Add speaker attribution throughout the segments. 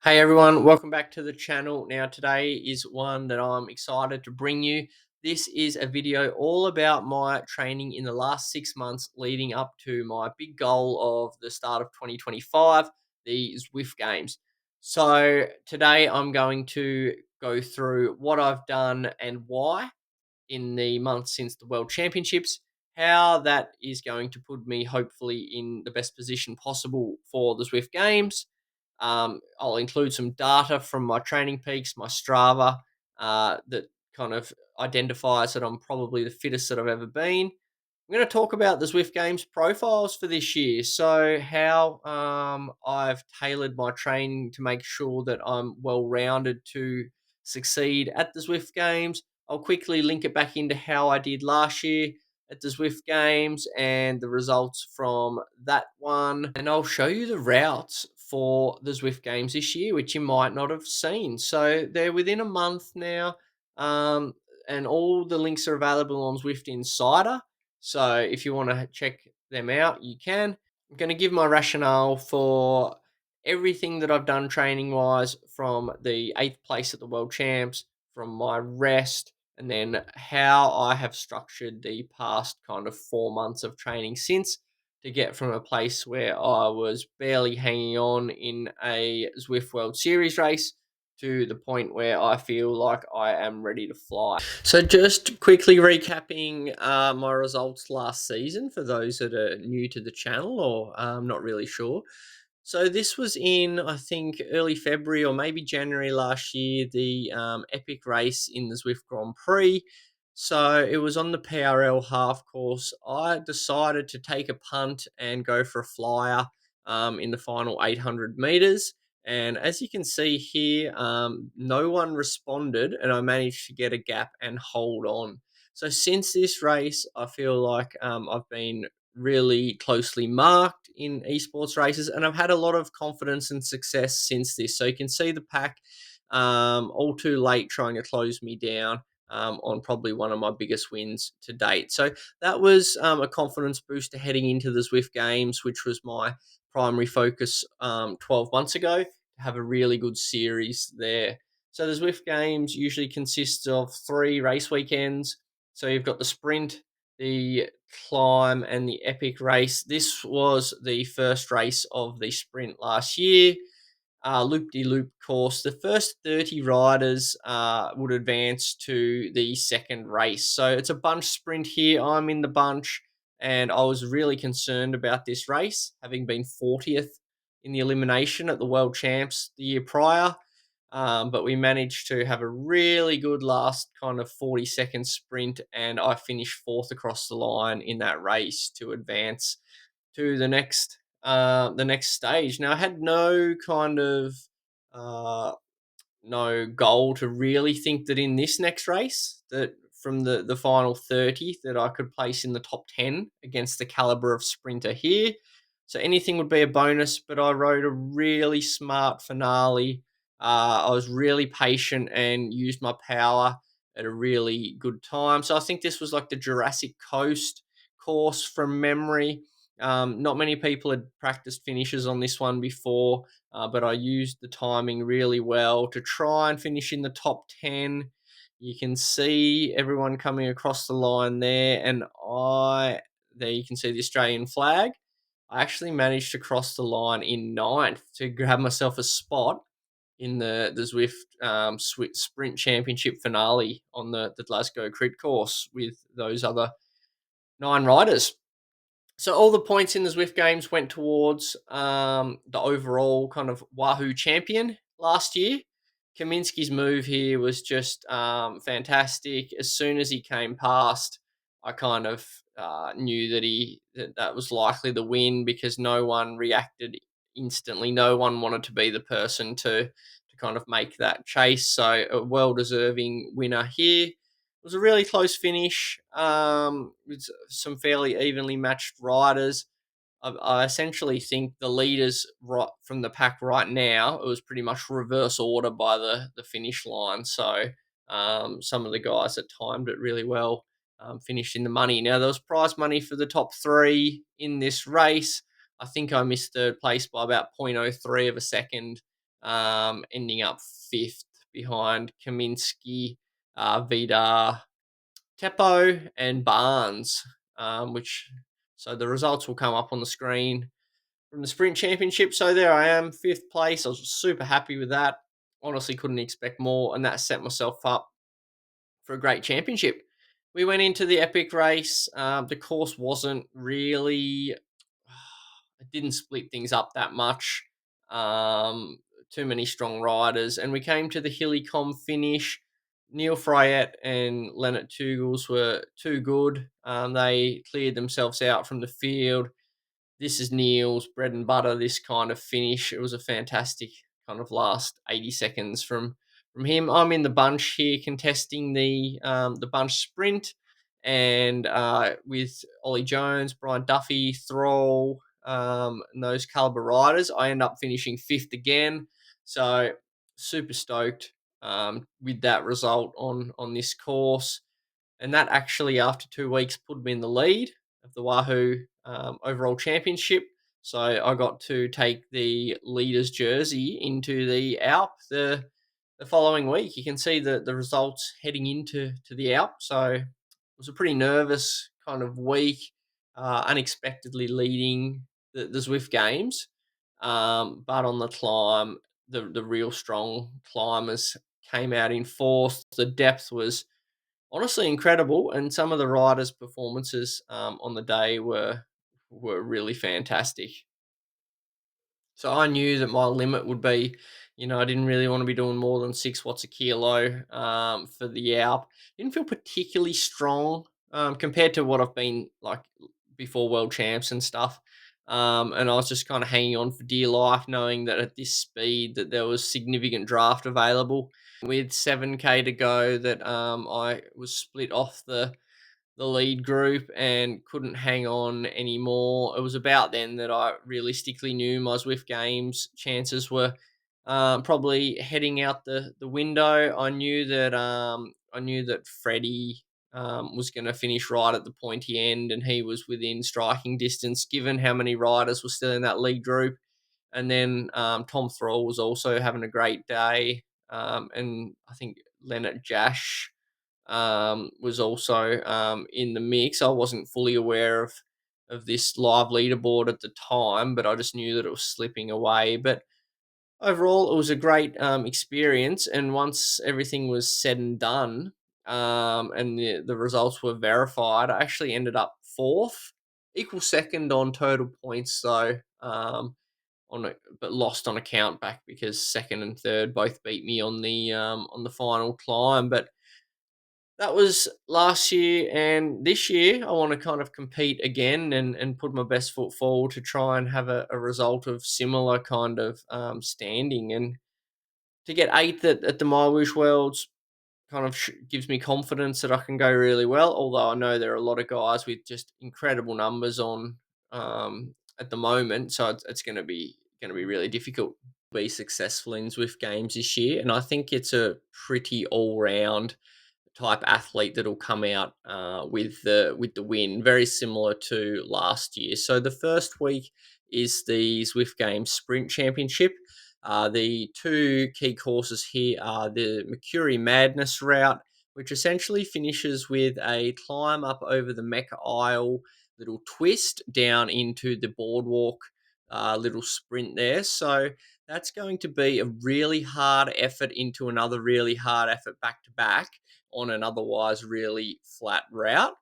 Speaker 1: Hey everyone, welcome back to the channel. Now today is one that I'm excited to bring you. This is a video all about my training in the last 6 months leading up to my big goal of the start of 2025, the Zwift Games. So today I'm going to go through what I've done and why in the months since the World Championships, how that is going to put me hopefully in the best position possible for the Zwift Games. I'll include some data from my training peaks, my Strava, that kind of identifies that I'm probably the fittest that I've ever been. I'm going to talk about the Zwift Games profiles for this year. So, how I've tailored my training to make sure that I'm well rounded to succeed at the Zwift Games. I'll quickly link it back into how I did last year at the Zwift Games and the results from that one. And I'll show you the routes for the Zwift Games this year, which you might not have seen. So, they're within a month now. Um, and all the links are available on Zwift Insider. So if you want to check them out, you can. I'm going to give my rationale for everything that I've done training wise from the 8th place at the World Champs, from my rest, and then how I have structured the past kind of 4 months of training since to get from a place where I was barely hanging on in a Zwift World Series race to the point where I feel like I am ready to fly. So, just quickly recapping my results last season for those that are new to the channel or not really sure. So, this was in, I think, early February or maybe January last year, the epic race in the Zwift Grand Prix. So, it was on the PRL half course. I decided to take a punt and go for a flyer in the final 800 meters. And as you can see here, no one responded, and I managed to get a gap and hold on. So since this race, I feel like I've been really closely marked in esports races, and I've had a lot of confidence and success since this. So you can see the pack all too late trying to close me down. On probably one of my biggest wins to date. So that was a confidence booster heading into the Zwift Games, which was my primary focus 12 months ago, to have a really good series there. So the Zwift Games usually consists of 3 race weekends. So you've got the sprint, the climb, and the epic race. This was the first race of the sprint last year. Loop-de-loop course. The first 30 riders would advance to the second race. So it's a bunch sprint here. I'm in the bunch, and I was really concerned about this race, having been 40th in the elimination at the World Champs the year prior. But we managed to have a really good last kind of 40-second sprint, and I finished 4th across the line in that race to advance to the next stage. Now I had no kind of uh, no goal to really think that in this next race that from the final 30 that I could place in the top 10 against the caliber of sprinter here. So anything would be a bonus, but I rode a really smart finale. I was really patient and used my power at a really good time. So I think this was like the Jurassic Coast course from memory. Not many people had practiced finishes on this one before, but I used the timing really well to try and finish in the top 10. You can see everyone coming across the line there, and there you can see the Australian flag. I actually managed to cross the line in ninth to grab myself a spot in the Zwift Sprint Championship finale on the Glasgow Crit course with those other 9 riders. So all the points in the Zwift Games went towards the overall kind of Wahoo champion last year. Kaminsky's move here was just fantastic. As soon as he came past, I kind of knew that was likely the win because no one reacted instantly. No one wanted to be the person to kind of make that chase. So a well deserving winner here. It was a really close finish with some fairly evenly matched riders. I essentially think the leaders right from the pack right now, it was pretty much reverse order by the finish line. So some of the guys that timed it really well finished in the money. Now there was prize money for the top 3 in this race. I think I missed third place by about 0.03 of a second, ending up fifth behind Kaminsky, Vidar, Teppo, and Barnes. Which so the results will come up on the screen from the sprint championship. So there I am, fifth place. I was super happy with that. Honestly, couldn't expect more, and that set myself up for a great championship. We went into the epic race. The course wasn't really, it didn't split things up that much. Um, Too many strong riders, and we came to the Hillycom finish. Neil Fryette and Leonard Tugels were too good. They cleared themselves out from the field. This is Neil's bread and butter, this kind of finish. It was a fantastic kind of last 80 seconds from him. I'm in the bunch here contesting the bunch sprint, and with Ollie Jones, Brian Duffy, Thrall, and those caliber riders, I end up finishing fifth again. So super stoked with that result on this course. And that actually, after 2 weeks, put me in the lead of the Wahoo overall championship. So I got to take the leader's jersey into the Alp the following week. You can see the results heading into the Alp. So it was a pretty nervous kind of week, unexpectedly leading the Zwift Games. But on the climb, the real strong climbers came out in fourth. The depth was honestly incredible, and some of the riders' performances on the day were really fantastic. So I knew that my limit would be, I didn't really want to be doing more than 6 watts a kilo for the Alp. Didn't feel particularly strong compared to what I've been like before World Champs and stuff. And I was just kind of hanging on for dear life, knowing that at this speed that there was significant draft available. With 7K to go, that I was split off the lead group and couldn't hang on anymore. It was about then that I realistically knew my Zwift Games chances were probably heading out the window. I knew that Freddie was going to finish right at the pointy end, and he was within striking distance given how many riders were still in that lead group. And then Tom Thrall was also having a great day, and I think Leonard Jash was also in the mix. I wasn't fully aware of this live leaderboard at the time, but I just knew that it was slipping away. But overall, it was a great experience. And once everything was said and done, and the results were verified, I actually ended up fourth, equal second on total points, though. But lost on account back because second and third both beat me on the final climb. But that was last year, and this year I want to kind of compete again and put my best foot forward to try and have a result of similar kind of standing. And to get eighth at the Maiwish Worlds kind of gives me confidence that I can go really well. Although I know there are a lot of guys with just incredible numbers on at the moment, so it's going to be really difficult to be successful in Zwift Games this year. And I think it's a pretty all round type athlete that'll come out with the win, very similar to last year. So the first week is the Zwift Games Sprint Championship. The two key courses here are the Mercury Madness route, which essentially finishes with a climb up over the Mecca Isle, little twist down into the boardwalk, little sprint there. So that's going to be a really hard effort into another really hard effort back to back on an otherwise really flat route.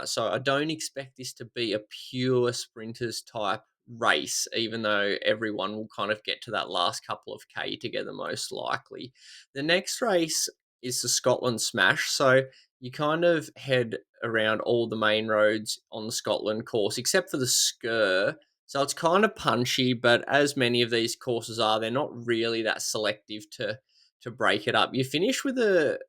Speaker 1: So I don't expect this to be a pure sprinters type race, even though everyone will kind of get to that last couple of K together most likely. The next race is the Scotland Smash. So you kind of head around all the main roads on the Scotland course, except for the Sker. So it's kind of punchy, but as many of these courses are, they're not really that selective to break it up. You finish with a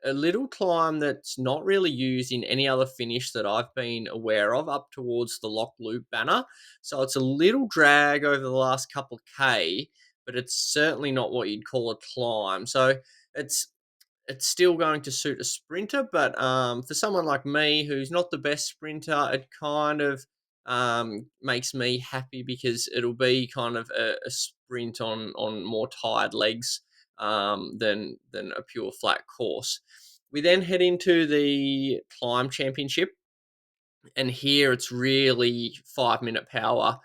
Speaker 1: little climb that's not really used in any other finish that I've been aware of up towards the Lock Loop banner. So it's a little drag over the last couple of K, but it's certainly not what you'd call a climb. So it's it's still going to suit a sprinter, but for someone like me who's not the best sprinter, it kind of makes me happy because it'll be kind of a sprint on more tired legs than a pure flat course. We then head into the climb championship, and here it's really 5 minute power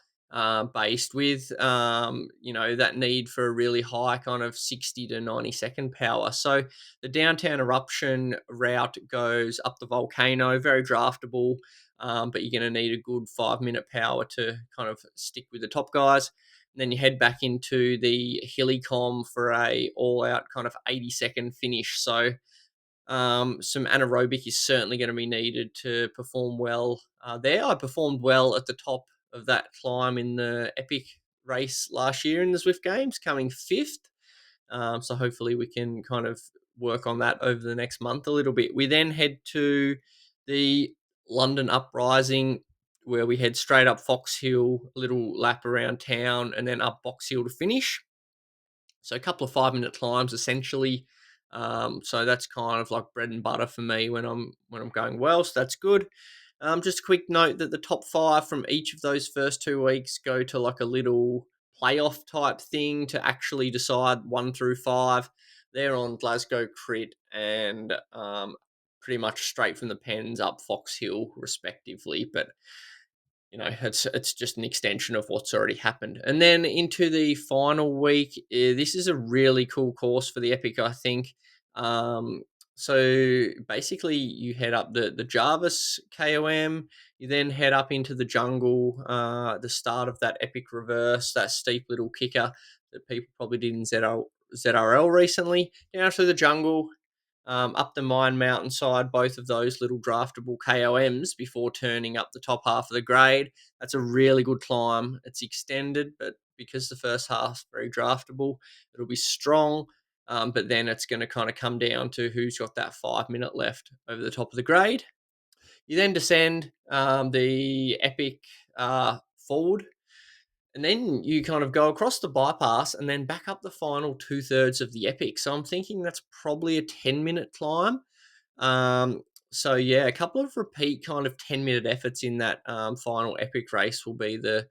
Speaker 1: based with that need for a really high kind of 60 to 90-second power. So the downtown eruption route goes up the volcano, very draftable, but you're going to need a good 5 minute power to kind of stick with the top guys. And then you head back into the hilly for a all out kind of 80-second finish. So some anaerobic is certainly going to be needed to perform well there. I performed well at the top of that climb in the epic race last year in the Zwift Games, coming fifth. So hopefully we can kind of work on that over the next month a little bit. We then head to the London Uprising, where we head straight up Fox Hill, a little lap around town, and then up Box Hill to finish. So a couple of 5 minute climbs essentially. So that's kind of like bread and butter for me when I'm going well. So that's good. Just a quick note that the top five from each of those first 2 weeks go to like a little playoff type thing to actually decide 1 through 5. They're on Glasgow Crit and pretty much straight from the pens up Fox Hill, respectively. But it's just an extension of what's already happened. And then into the final week, this is a really cool course for the Epic, I think. So basically, you head up the Jarvis KOM, you then head up into the jungle, the start of that Epic reverse, that steep little kicker that people probably did in ZRL recently, down through the jungle, up the Mine Mountainside, both of those little draftable KOMs before turning up the top half of the grade. That's a really good climb. It's extended, but because the first half's very draftable, it'll be strong. But then it's going to kind of come down to who's got that 5 minute left over the top of the grade. You then descend the epic forward, and then you kind of go across the bypass and then back up the final 2/3 of the epic. So I'm thinking that's probably a 10-minute climb. Um, so yeah, a couple of repeat kind of 10-minute efforts in that final epic race will be the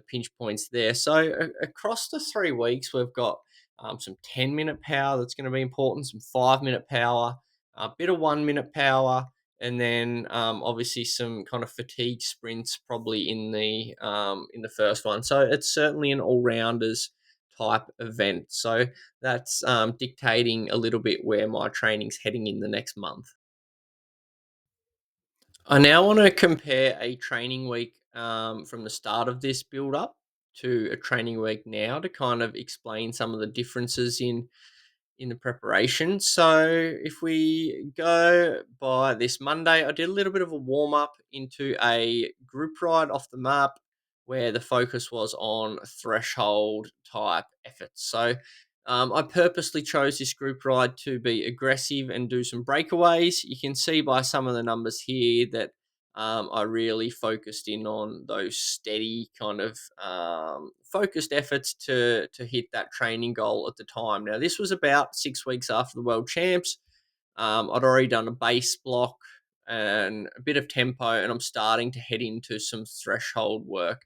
Speaker 1: pinch points there. So across the 3 weeks, we've got some 10-minute power that's going to be important, some 5 minute power, a bit of 1 minute power, and then obviously some kind of fatigue sprints probably in the first one. So it's certainly an all rounders type event. So that's dictating a little bit where my training's heading in the next month. I now want to compare a training week from the start of this build up to a training week now to kind of explain some of the differences in the preparation. So if we go by this Monday, I did a little bit of a warm up into a group ride off the map where the focus was on threshold type efforts. So I purposely chose this group ride to be aggressive and do some breakaways. You can see by some of the numbers here that I really focused in on those steady kind of focused efforts to hit that training goal at the time. Now, this was about 6 weeks after the World Champs. I'd already done a base block and a bit of tempo, and I'm starting to head into some threshold work.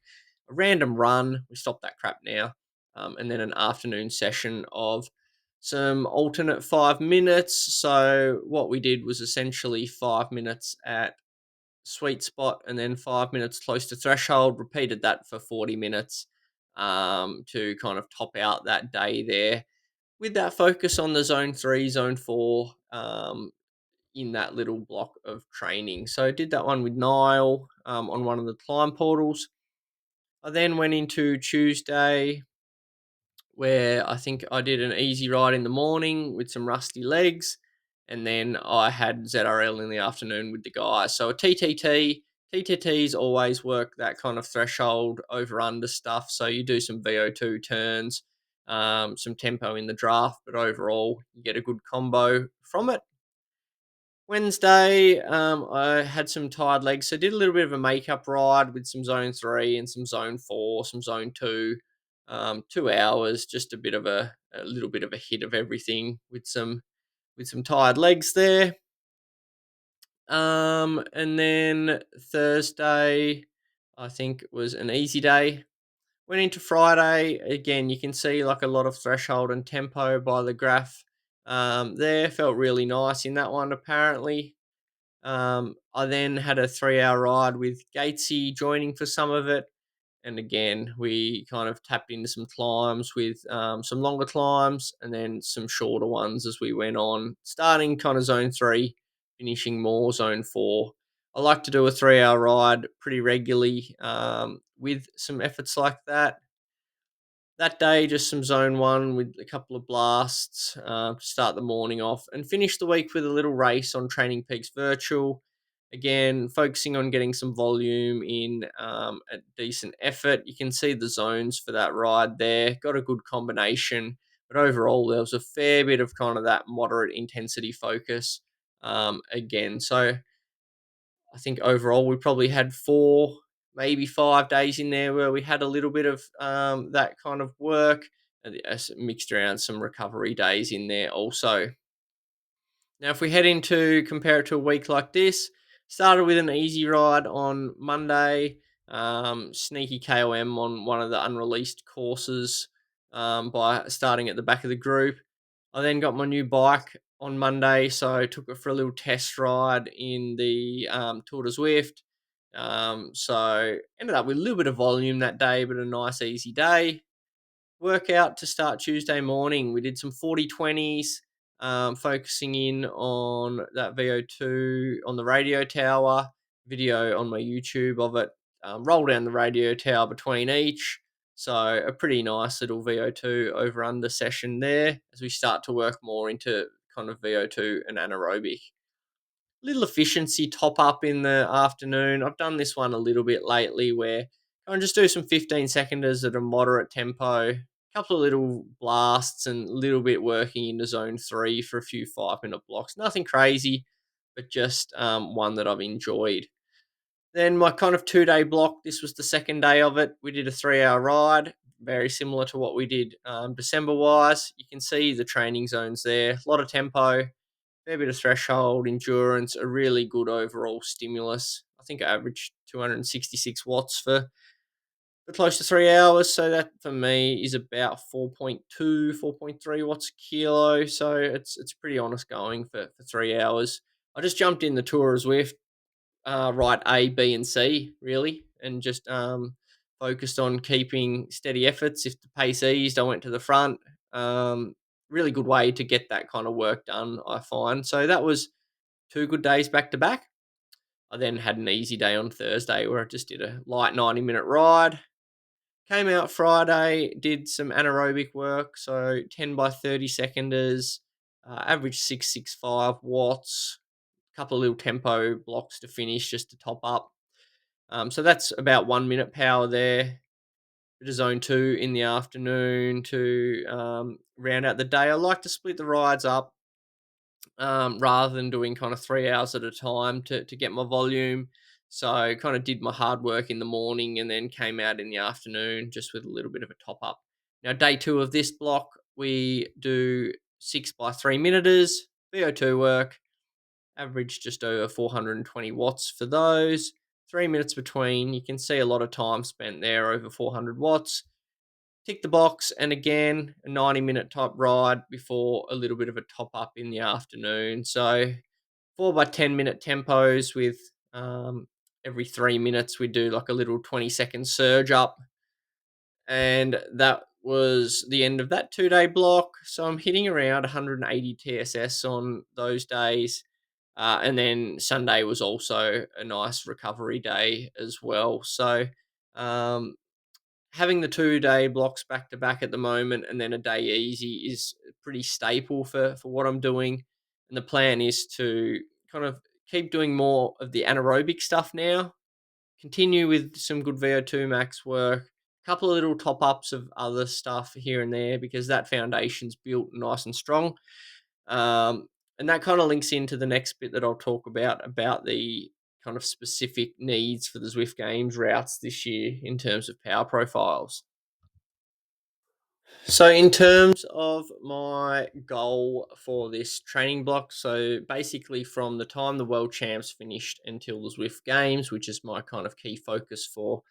Speaker 1: A random run, we stop that crap now, and then an afternoon session of some alternate 5 minutes. So what we did was essentially 5 minutes at sweet spot and then 5 minutes close to threshold. Repeated that for 40 minutes to kind of top out that day there with that focus on the zone 3, zone 4 in that little block of training. So I did that one with Nile on one of the climb portals. I then went into Tuesday, where I think I did an easy ride in the morning with some rusty legs, and then I had ZRL in the afternoon with the guys. So a TTTs always work that kind of threshold over under stuff. So you do some VO2 turns, some tempo in the draft, but overall you get a good combo from it. Wednesday, I had some tired legs, so did a little bit of a makeup ride with some zone 3 and some zone 4, some zone 2, 2 hours, just a little bit of a hit of everything with some tired legs there. And then Thursday, I think was an easy day. Went into Friday, again, you can see like a lot of threshold and tempo by the graph there. Felt really nice in that one, apparently. I then had a 3 hour ride with Gatesy joining for some of it. And again, we kind of tapped into some climbs with some longer climbs and then some shorter ones as we went on, starting kind of zone three, finishing more zone four. I like to do a 3 hour ride pretty regularly with some efforts like that. That day, just some zone one with a couple of blasts to start the morning off, and finish the week with a little race on Training Peaks Virtual. Again, focusing on getting some volume in a decent effort. You can see the zones for that ride there. Got a good combination, but overall, there was a fair bit of kind of that moderate intensity focus again. So I think overall we probably had 4, maybe 5 days in there where we had a little bit of that kind of work, and mixed around some recovery days in there also. Now, if we head into compare it to a week like this, started with an easy ride on Monday, sneaky KOM on one of the unreleased courses by starting at the back of the group. I then got my new bike on Monday, so I took it for a little test ride in the Tour de Zwift. So ended up with a little bit of volume that day, but a nice easy day. Workout to start Tuesday morning. We did some 40/20s, focusing in on that VO2 on the radio tower, video on my YouTube of it. Roll down the radio tower between each. So a pretty nice little VO2 over under session there as we start to work more into kind of VO2 and anaerobic. Little efficiency top up in the afternoon. I've done this one a little bit lately where I just do some 15 seconders at a moderate tempo, couple of little blasts and a little bit working into zone three for a few 5 minute blocks. Nothing crazy, but just one that I've enjoyed. Then my kind of 2 day block, this was the second day of it. We did a 3 hour ride, very similar to what we did December wise. You can see the training zones there, a lot of tempo, fair bit of threshold, endurance, a really good overall stimulus. I think I averaged 266 watts for close to 3 hours. So that for me is about 4.2, 4.3 watts a kilo. So it's pretty honest going for 3 hours. I just jumped in the Tour of Zwift, right A, B, and C really, and just focused on keeping steady efforts. If the pace eased, I went to the front. Really good way to get that kind of work done, I find. So that was 2 good days back to back. I then had an easy day on Thursday where I just did a light 90-minute ride. Came out Friday, did some anaerobic work, so 10 by 30 seconders, average 665 watts, couple of little tempo blocks to finish just to top up. So that's about 1 minute power there. Bit of zone two in the afternoon to round out the day. I like to split the rides up rather than doing kind of 3 hours at a time to get my volume. So I kind of did my hard work in the morning and then came out in the afternoon just with a little bit of a top up. Now, day two of this block, we do 6 by 3 minutes, VO2 work, average just over 420 watts for those. 3 minutes between. You can see a lot of time spent there, over 400 watts. Tick the box, and again, a 90-minute type ride before a little bit of a top up in the afternoon. So 4 by 10 minute tempos with every 3 minutes we do like a little 20-second surge up. And that was the end of that 2 day block. So I'm hitting around 180 TSS on those days. And then Sunday was also a nice recovery day as well. So um, having the 2 day blocks back to back at the moment and then a day easy is pretty staple for what I'm doing. And the plan is to kind of keep doing more of the anaerobic stuff now, continue with some good VO2 max work, a couple of little top ups of other stuff here and there because that foundation's built nice and strong. And that kind of links into the next bit that I'll talk about the kind of specific needs for the Zwift Games routes this year in terms of power profiles. So, in terms of my goal for this training block, so basically from the time the World Champs finished until the Zwift Games, which is my kind of key focus for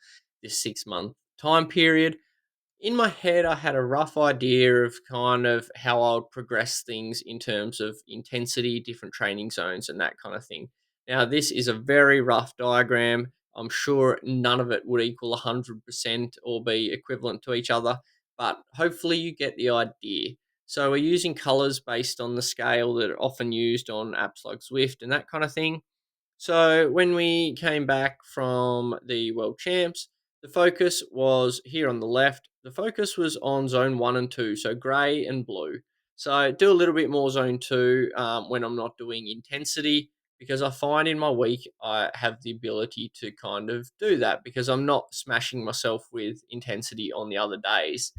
Speaker 1: this 6 month time period, in my head, I had a rough idea of kind of how I would progress things in terms of intensity, different training zones, and that kind of thing. Now, this is a very rough diagram. I'm sure none of it would equal 100% or be equivalent to each other, but hopefully you get the idea. So, we're using colors based on the scale that are often used on apps like Zwift and that kind of thing. So when we came back from the World Champs, the focus was here on the left. The focus was on zone one and two, so grey and blue. So I do a little bit more zone two when I'm not doing intensity because I find in my week I have the ability to kind of do that because I'm not smashing myself with intensity on the other days.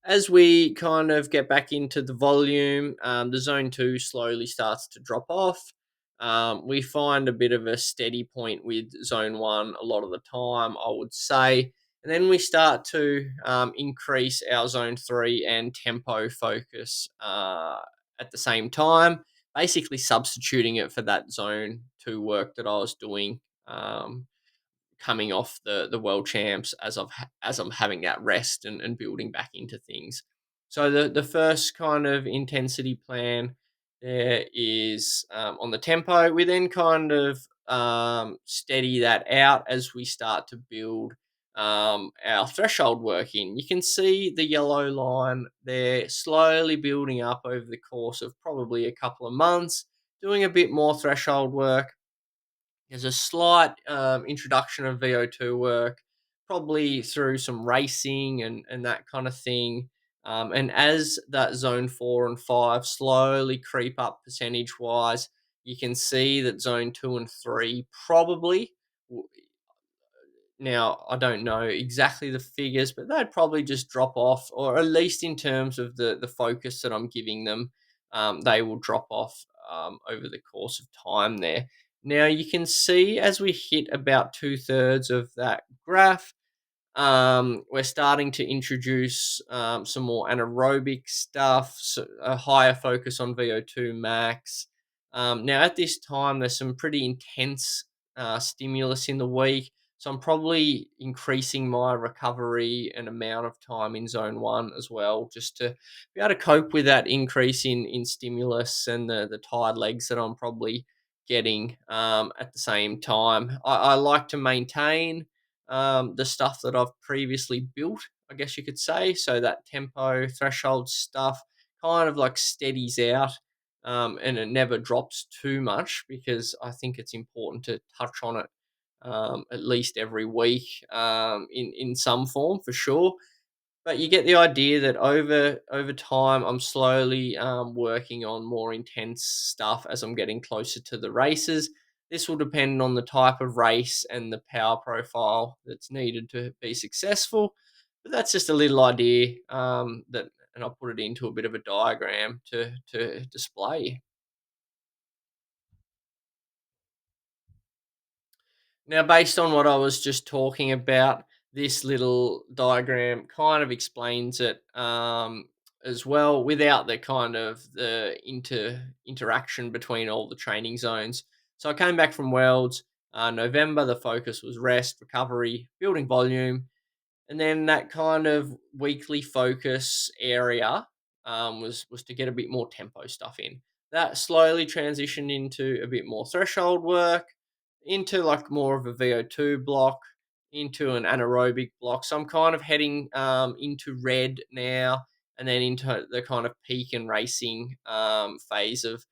Speaker 1: As we kind of get back into the volume, the zone two slowly starts to drop off. We find a bit of a steady point with zone one a lot of the time, I would say. And then we start to increase our zone three and tempo focus at the same time, basically substituting it for that zone two work that I was doing. Coming off the world champs as I'm having that rest and building back into things. So the first kind of intensity plan there is on the tempo. We then kind of steady that out as we start to build our threshold work in. You can see the yellow line there slowly building up over the course of probably a couple of months, doing a bit more threshold work. There's a slight introduction of VO2 work, probably through some racing and that kind of thing. And as that zone four and five slowly creep up percentage wise, you can see that zone two and three probably now, I don't know exactly the figures, but they'd probably just drop off, or at least in terms of the focus that I'm giving them, they will drop off over the course of time there. Now, you can see as we hit about two-thirds of that graph, we're starting to introduce some more anaerobic stuff, so a higher focus on VO2 max. Now, at this time, there's some pretty intense stimulus in the week, so I'm probably increasing my recovery and amount of time in zone one as well, just to be able to cope with that increase in stimulus and the tired legs that I'm probably getting at the same time. I like to maintain the stuff that I've previously built, I guess you could say. So that tempo threshold stuff kind of like steadies out and it never drops too much because I think it's important to touch on it at least every week in some form for sure. But you get the idea that over time, I'm slowly working on more intense stuff as I'm getting closer to the races. This will depend on the type of race and the power profile that's needed to be successful. But that's just a little idea that, and I'll put it into a bit of a diagram to display. Now, based on what I was just talking about, this little diagram kind of explains it as well, without the kind of the interaction between all the training zones. So I came back from Worlds November. The focus was rest, recovery, building volume, and then that kind of weekly focus area was to get a bit more tempo stuff in. That slowly transitioned into a bit more threshold work, into like more of a VO2 block, into an anaerobic block. So I'm kind of heading into red now, and then into the kind of peak and racing phase of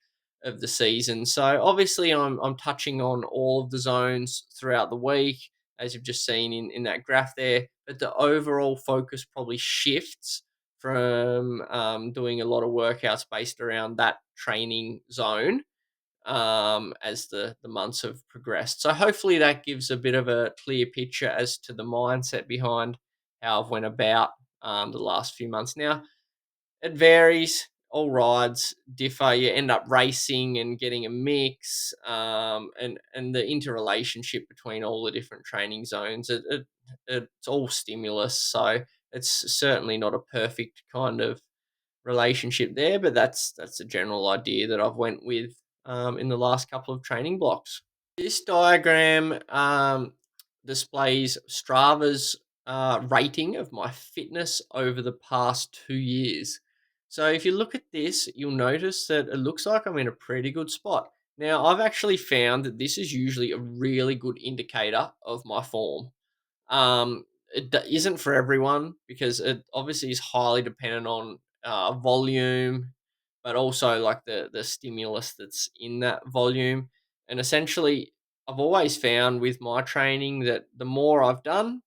Speaker 1: the season. So obviously I'm touching on all of the zones throughout the week, as you've just seen in that graph there. But the overall focus probably shifts from doing a lot of workouts based around that training zone as the months have progressed. So hopefully that gives a bit of a clear picture as to the mindset behind how I've went about the last few months. Now, it varies. All rides differ. You end up racing and getting a mix, and the interrelationship between all the different training zones. It's all stimulus, so It's certainly not a perfect kind of relationship there, but that's the general idea that I've went with in the last couple of training blocks. This diagram displays Strava's rating of my fitness over the past 2 years. So if you look at this, you'll notice that it looks like I'm in a pretty good spot. Now, I've actually found that this is usually a really good indicator of my form. Isn't for everyone because it obviously is highly dependent on volume, but also like the stimulus that's in that volume. And essentially, I've always found with my training that the more I've done,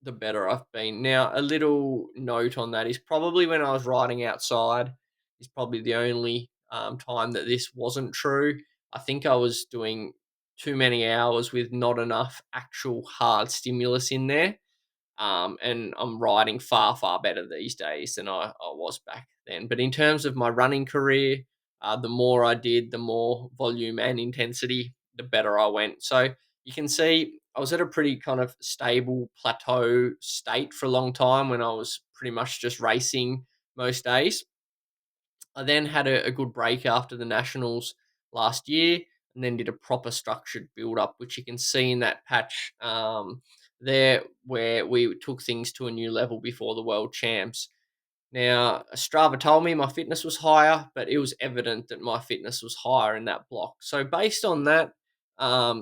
Speaker 1: the better I've been. Now, a little note on that is probably when I was riding outside, is probably the only time that this wasn't true. I think I was doing too many hours with not enough actual hard stimulus in there, and I'm riding far, far better these days than I was back then. But in terms of my running career, the more I did, the more volume and intensity, the better I went. So you can see I was at a pretty kind of stable plateau state for a long time when I was pretty much just racing most days. I then had a good break after the Nationals last year and then did a proper structured build up, which you can see in that patch there where we took things to a new level before the World Champs. Now, Strava told me my fitness was higher, but it was evident that my fitness was higher in that block. So, based on that,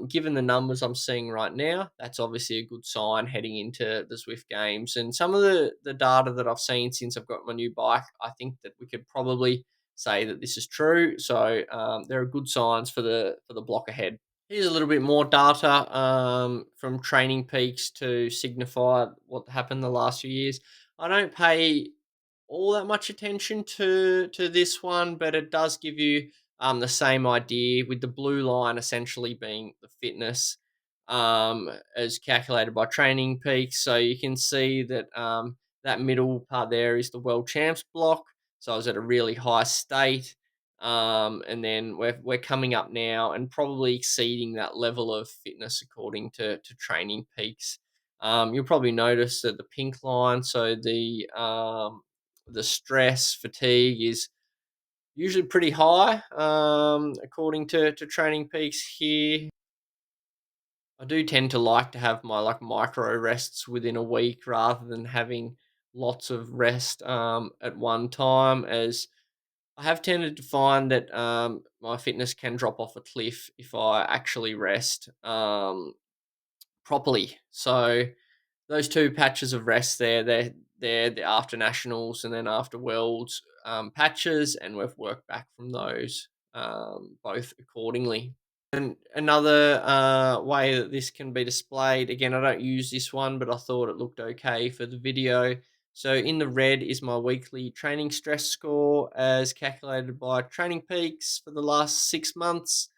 Speaker 1: given the numbers I'm seeing right now, that's obviously a good sign heading into the Zwift Games. And some of the data that I've seen since I've got my new bike, I think that we could probably say that this is true. So, there are good signs for the block ahead. Here's a little bit more data from Training Peaks to signify what happened the last few years. I don't pay all that much attention to this one, but it does give you the same idea with the blue line essentially being the fitness as calculated by Training Peaks. So you can see that that middle part there is the World Champs block. So I was at a really high state. And then we're coming up now and probably exceeding that level of fitness according to Training Peaks. You'll probably notice that the pink line, so the stress fatigue is usually pretty high according to Training Peaks here. I do tend to like to have my like micro rests within a week rather than having lots of rest at one time, as I have tended to find that my fitness can drop off a cliff if I actually rest properly. So those two patches of rest there, they're the after nationals and then after worlds patches, and we've worked back from those both accordingly. And another way that this can be displayed, again, I don't use this one, but I thought it looked okay for the video. So in the red is my weekly training stress score as calculated by Training Peaks for the last 6 months.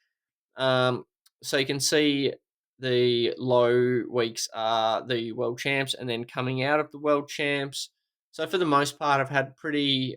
Speaker 1: Um, so you can see the low weeks are the world champs, and then coming out of the world champs. So for the most part, I've had pretty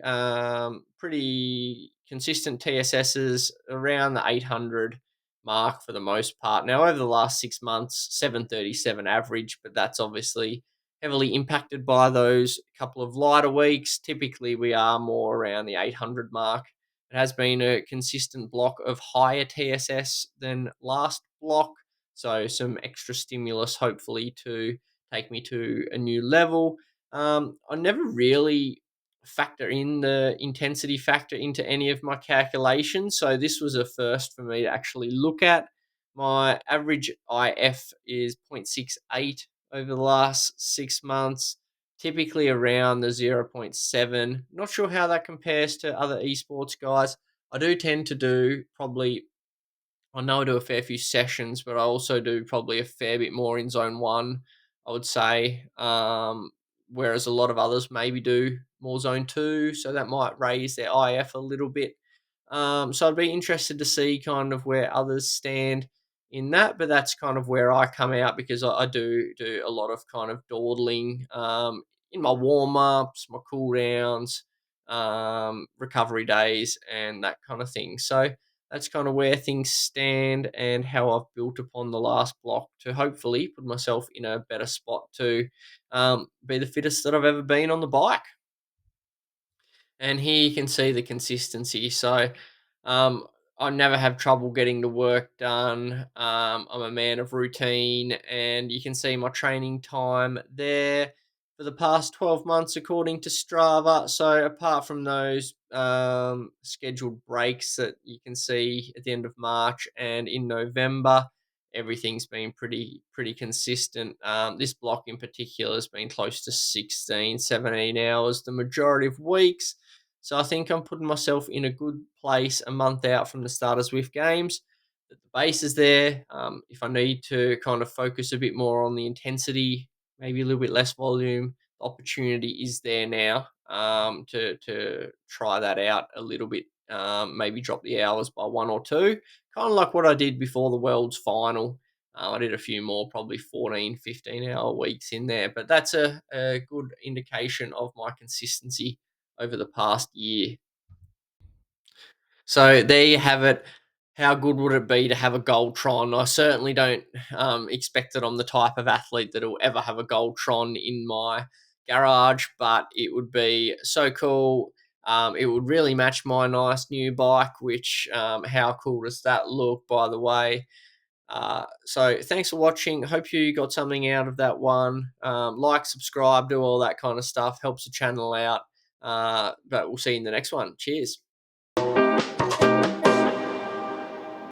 Speaker 1: consistent TSSs around the 800 mark for the most part. Now over the last 6 months, 737 average, but that's obviously heavily impacted by those couple of lighter weeks. Typically, we are more around the 800 mark. It has been a consistent block of higher TSS than last block, so some extra stimulus hopefully to take me to a new level. I never really factor in the intensity factor into any of my calculations, so this was a first for me to actually look at. My average IF is 0.68 over the last 6 months, typically around the zero point 0.7. Not sure how that compares to other esports guys. I do tend to do probably, I know I do a fair few sessions, but I also do probably a fair bit more in zone one, I would say. Whereas a lot of others maybe do more zone two, so that might raise their IF a little bit. So I'd be interested to see kind of where others stand in that, but that's kind of where I come out because I do a lot of kind of dawdling in my warm ups, my cool downs, recovery days, and that kind of thing. So that's kind of where things stand and how I've built upon the last block to hopefully put myself in a better spot to be the fittest that I've ever been on the bike. And here you can see the consistency. So um, I never have trouble getting the work done. I'm a man of routine, and you can see my training time there for the past 12 months, according to Strava. So apart from those scheduled breaks that you can see at the end of March and in November, everything's been pretty consistent. This block in particular has been close to 16, 17 hours the majority of weeks. So I think I'm putting myself in a good place a month out from the start of Zwift Games. That the base is there. If I need to kind of focus a bit more on the intensity, maybe a little bit less volume, the opportunity is there now to try that out a little bit. Maybe drop the hours by one or two, kind of like what I did before the World's Final. I did a few more, probably 14, 15-hour weeks in there, but that's a good indication of my consistency over the past year. So there you have it. How good would it be to have a Goldtron? I certainly don't expect that I'm the type of athlete that will ever have a Goldtron in my garage, but it would be so cool. It would really match my nice new bike, which how cool does that look, by the way? So thanks for watching. Hope you got something out of that one. Like, subscribe, do all that kind of stuff. Helps the channel out. But we'll see you in the next one. Cheers.